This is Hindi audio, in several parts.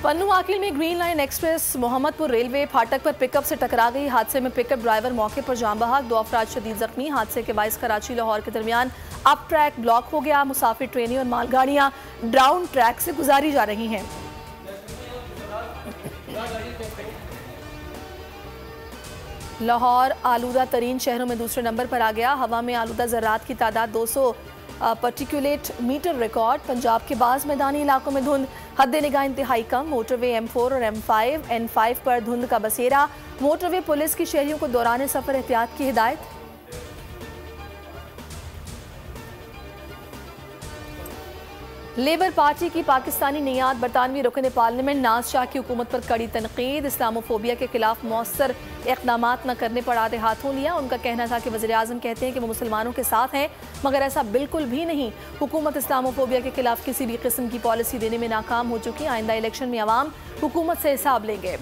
पन्नू आकिल में green line express Mohammadpur railway फाटक पर पिकअप से टकरा गई। हादसे में पिकअप ड्राइवर मौके पर जान बहक, 2 अफराद शदीद जख्मी। हादसे के बाइस कराची लाहौर के दरमियान अप ट्रैक ब्लॉक हो गया। मुसाफिर ट्रेनें और मालगाड़ियां डाउन ट्रैक से गुजारी जा रही हैं। लाहौर आलूदा तरीन शहरों में दूसरे नंबर पर आ गया। हवा में आलूदा ज़रात की तादाद 200 पार्टिकुलेट मीटर रिकॉर्ड। पंजाब के बाज़ मैदानी इलाकों में धुंध, हद निगाह इंतहाई कम। मोटरवे M4 और N5 पर धुंध का बसेरा। मोटरवे पुलिस की शहरियों को दौरान सफर एहतियात की हिदायत। लेबर पार्टी की पाकिस्तानी नियात बरतानवी रुकन पार्लियामेंट नाज शाह की हुकूमत पर कड़ी तनकीद। इस्लामोफोबिया के खिलाफ मौसर इक़दाम न करने पर आधे हाथों लिया। उनका कहना था कि वज़ीर आज़म कहते हैं कि वो मुसलमानों के साथ हैं, मगर ऐसा बिल्कुल भी नहीं। हुकूमत इस्लामोफोबिया के खिलाफ किसी भी किस्म की पॉलिसी देने में नाकाम हो चुकी। आइंदा इलेक्शन में अवाम हुकूमत से हिसाब लेंगे।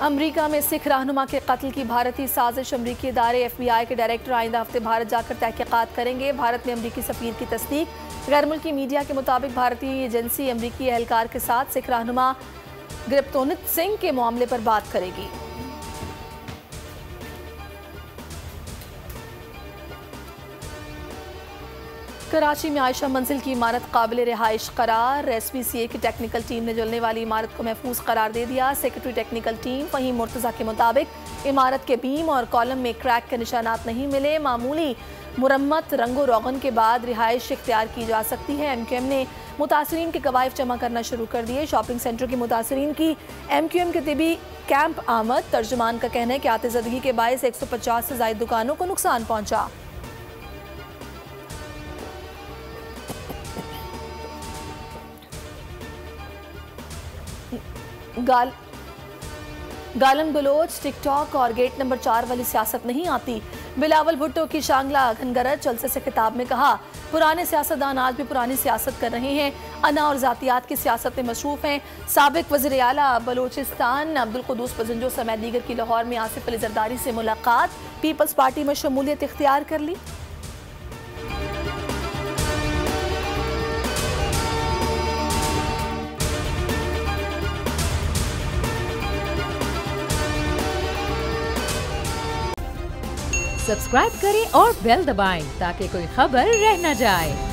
अमरीका में सिख रहनुमा के कत्ल की भारतीय साजिश। अमरीकी इदारे FBI के डायरेक्टर आइंदा हफ्ते भारत जाकर तहकीकात करेंगे। भारत में अमरीकी सफीर की तस्दीक। गैर मुल्की मीडिया के मुताबिक भारतीय एजेंसी अमरीकी एहलकार के साथ सिख रहनुमा गिरफ्तोनित सिंह के मामले पर बात करेगी। कराची में आयशा मंजिल की इमारत काबिल रिहाइश करार। SPCA की टेक्निकल टीम ने जलने वाली इमारत को महफूज करार दे दिया। Secretary technical team Faheem Murtaza के मुताबिक इमारत के बीम और कॉलम में क्रैक के निशानात नहीं मिले। मामूली मुरम्मत रंगो रोगन के बाद रिहाइश इख्तियार की जा सकती है। MQM ने मुतासरीन के कवायफ जमा करना शुरू कर दिए। शॉपिंग सेंटर के मुतासरीन की MQM के तिबी कैंप आमद। तर्जुमान का कहना है कि आतिज़दगी के बायस 150 से ज़ायद दुकानों को नुकसान पहुँचा। गालन गलोच, टिकटॉक और गेट नंबर 4 वाली सियासत नहीं आती। बिलावल भुट्टो की शांगला घनगरज जलसे से खिताब में कहा, पुराने सियासतदान आज भी पुरानी सियासत कर रहे हैं, अना और जातियात की सियासत में मशरूफ हैं। साबिक वज़ीर आला बलोचिस्तान अब्दुल कुद्दूस पजंजो समेत दीगर की लाहौर में आसिफ अली जरदारी से मुलाकात। पीपल्स पार्टी में शमूलियत इख्तियार कर ली। सब्सक्राइब करें और बेल दबाएं ताकि कोई खबर रह न जाए।